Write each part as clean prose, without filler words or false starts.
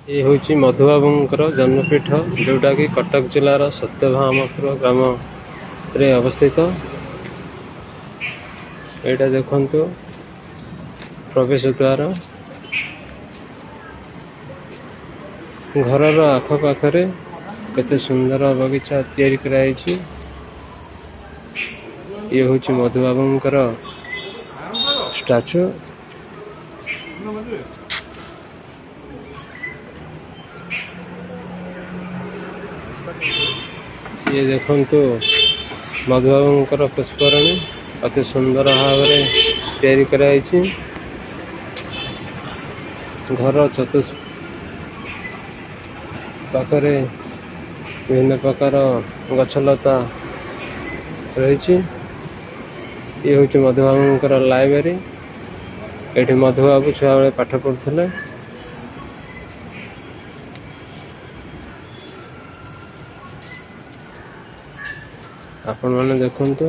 ये हूँ मधुबाबूंकर जन्मपीठ जोटा कि कटक जिलार सत्यभामापुर ग्राम रे अवस्थित। यहाँ देखु प्रवेश द्वार घर आखपाखे केते सुंदर बगीचा तैयारी कराई। ये हूँ मधुबाबूंकर स्टाचू। ये देखंतु मधुबाबूंकर पुष्परणी अति सुंदर भाव में तैयारी कराई। घर चतुष्पाखरे विभिन्न प्रकार गछलता रही। ये हूँ मधुबाबूंकर लाइब्रेरी। ये मधुबाबू छुआ बेले पाठ पढ़ुले। आपण मैंने देखंतु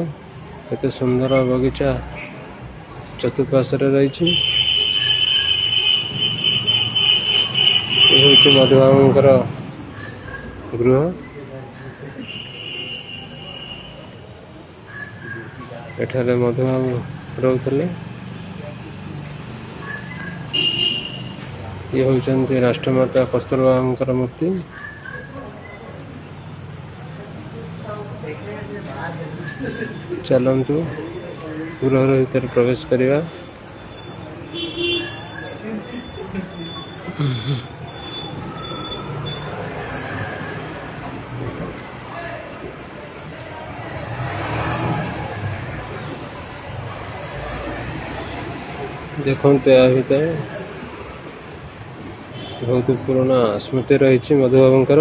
केते सुंदर बगीचा चतुर्पार्श्व रही। ये हूँ मधुबाबूंकर गृह। एठारे मधुबाबू रोते। ये होती राष्ट्रमाता कस्तूरबांकर मूर्ति। चलतु गृह भीतर प्रवेश करवा। देखते या भीतर बहुत पुराना स्मृति रही मधुबाबूंकर।